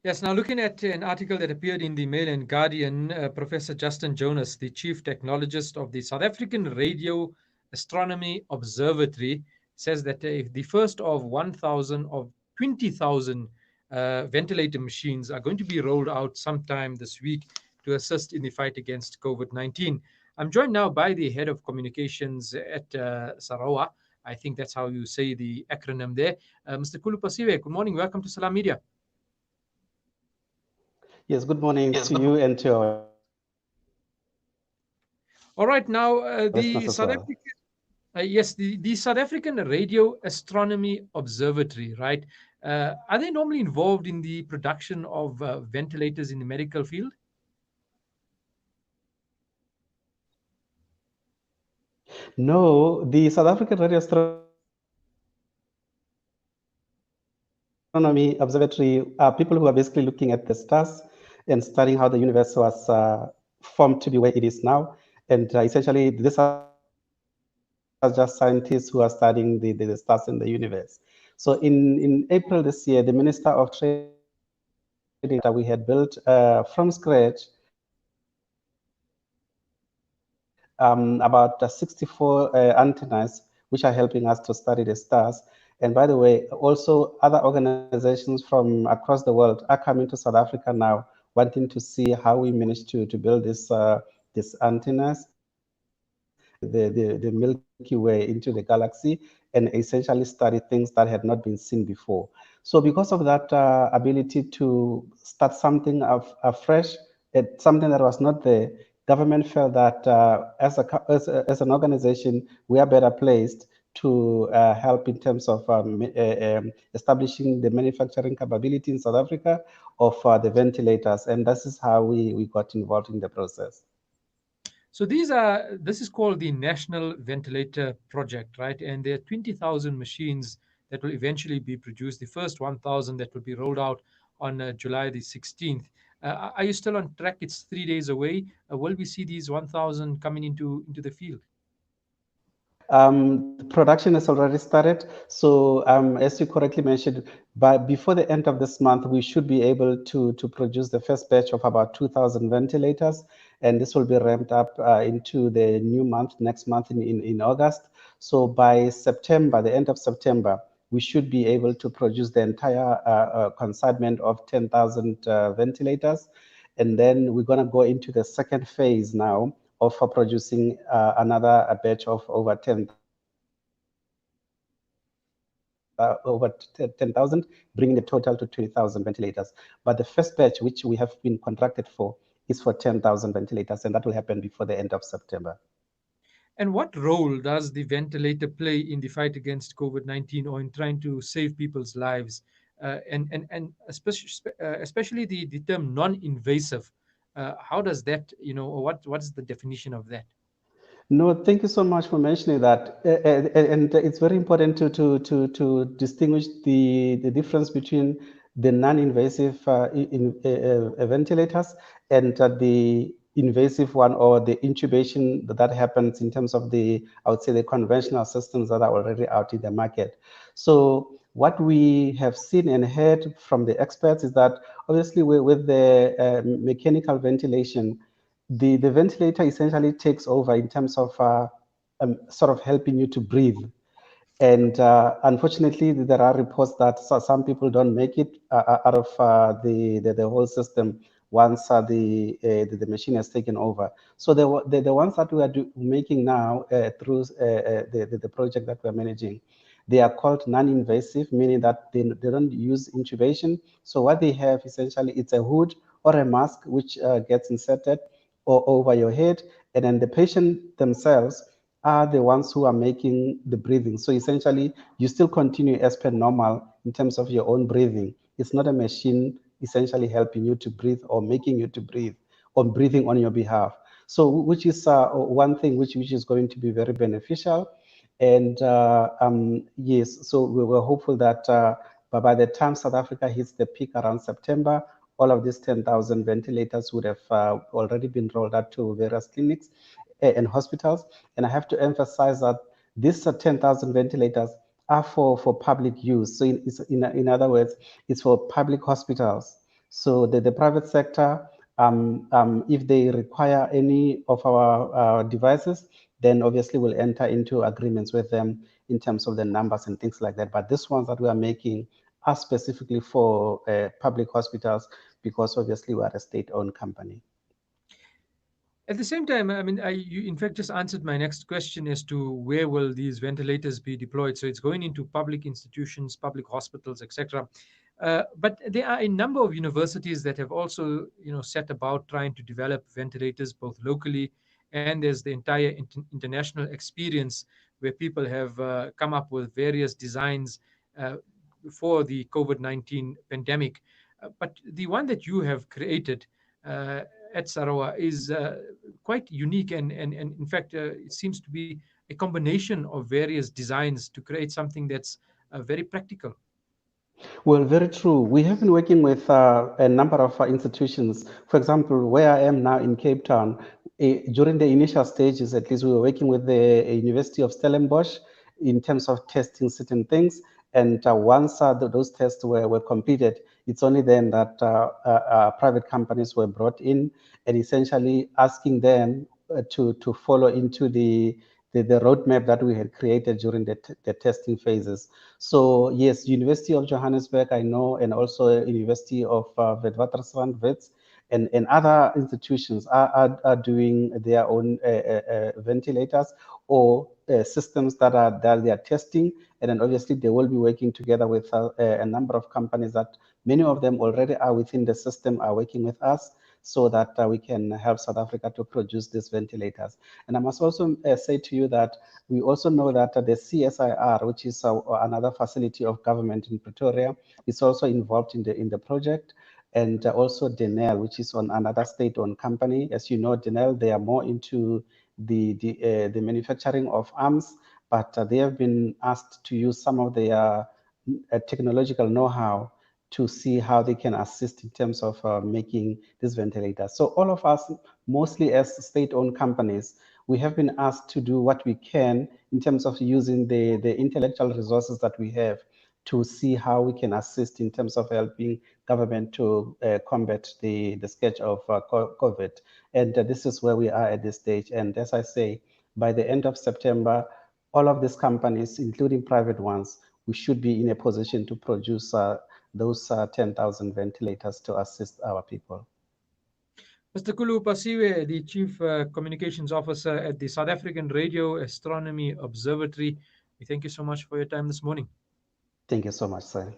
Yes, now looking at an article that appeared in the Mail and Guardian, Professor Justin Jonas, the chief technologist of the South African Radio Astronomy Observatory, says that the first of 1,000 of 20,000 ventilator machines are going to be rolled out sometime this week to assist in the fight against COVID-19. I'm joined now by the head of communications at Sarawak. I think that's how you say the acronym there. Mr. Kulupasiwe, good morning. Welcome to Salam Media. Yes, good morning Yes, to good. you and to our All right, now listeners the as South well. African, yes, the South African Radio Astronomy Observatory, right? Are they normally involved in the production of ventilators in the medical field? No, the South African Radio Astronomy Observatory are people who are basically looking at the stars and studying how the universe was formed to be where it is now. And essentially, these are just scientists who are studying the stars in the universe. So in April this year, the Minister of Trading that we had built from scratch about 64 antennas, which are helping us to study the stars. And by the way, also other organizations from across the world are coming to South Africa now, wanting to see how we managed to build these antennas and the Milky Way into the galaxy and essentially study things that had not been seen before. So because of that ability to start something afresh, something that was not there, government felt that as an organization, we are better placed to help in terms of establishing the manufacturing capability in South Africa of the ventilators. And this is how we got involved in the process. So this is called the National Ventilator Project, right? And there are 20,000 machines that will eventually be produced. The first 1,000 that will be rolled out on July the 16th. Are you still on track? It's 3 days away. Will we see these 1,000 coming into the field? The production has already started. So, as you correctly mentioned, before the end of this month, we should be able to produce the first batch of about 2,000 ventilators, and this will be ramped up into the new month, next month in August. So, by September, the end of September, we should be able to produce the entire consignment of 10,000 ventilators. And then we're going to go into the second phase now of producing another batch of over 10,000, bringing the total to 20,000 ventilators. But the first batch, which we have been contracted for, is for 10,000 ventilators, and that will happen before the end of September. And what role does the ventilator play in the fight against COVID-19 or in trying to save people's lives? And especially the term non-invasive. How does that, or what's the definition of that? No, thank you so much for mentioning that. And it's very important to distinguish the difference between the non-invasive ventilators and the invasive one, or the intubation that happens in terms of I would say, the conventional systems that are already out in the market. So what we have seen and heard from the experts is that obviously with the mechanical ventilation, the ventilator essentially takes over in terms of sort of helping you to breathe. And unfortunately, there are reports that some people don't make it out of the whole system once the machine has taken over. So the ones that we are making now through the project that we're managing, they are called non-invasive, meaning that they don't use intubation. So what they have essentially, it's a hood or a mask which gets inserted or over your head, and then the patient themselves are the ones who are making the breathing. So essentially, you still continue as per normal in terms of your own breathing. It's not a machine essentially helping you to breathe or making you to breathe or breathing on your behalf. So, which is one thing which is going to be very beneficial. And yes, so we were hopeful that by the time South Africa hits the peak around September, all of these 10,000 ventilators would have already been rolled out to various clinics and hospitals. And I have to emphasize that these 10,000 ventilators are for public use. So in other words, it's for public hospitals. So the private sector, if they require any of our devices, then obviously we'll enter into agreements with them in terms of the numbers and things like that. But these ones that we are making are specifically for public hospitals because obviously we are a state-owned company. At the same time, I mean, you in fact just answered my next question as to where will these ventilators be deployed. So it's going into public institutions, public hospitals, etc. But there are a number of universities that have also, set about trying to develop ventilators both locally, and there's the entire international experience where people have come up with various designs uh, for the COVID-19 pandemic. But the one that you have created uh, at Sarawak is quite unique, and in fact, it seems to be a combination of various designs to create something that's very practical. Well, very true. We have been working with a number of institutions. For example, where I am now in Cape Town, during the initial stages, at least, we were working with the University of Stellenbosch in terms of testing certain things. And once those tests were completed, it's only then that private companies were brought in and essentially asking them to follow into the roadmap that we had created during the testing phases. So yes, University of Johannesburg, I know, and also University of Witwatersrand, Wits, and other institutions are doing their own ventilators or systems that they are testing. And then obviously they will be working together with a number of companies that many of them already are within the system, are working with us so that we can help South Africa to produce these ventilators. And I must also say to you that we also know that the CSIR, which is another facility of government in Pretoria, is also involved in the project. And also Denel, which is on another state-owned company. As you know, Denel, they are more into the manufacturing of arms, but they have been asked to use some of their technological know-how to see how they can assist in terms of making these ventilators. So all of us, mostly as state-owned companies, we have been asked to do what we can in terms of using the intellectual resources that we have to see how we can assist in terms of helping government to combat the scourge of COVID. And this is where we are at this stage. And as I say, by the end of September, all of these companies, including private ones, we should be in a position to produce those 10,000 ventilators to assist our people. Mr. Kulu Pasiwe, the Chief Communications Officer at the South African Radio Astronomy Observatory, we thank you so much for your time this morning. Thank you so much, sir.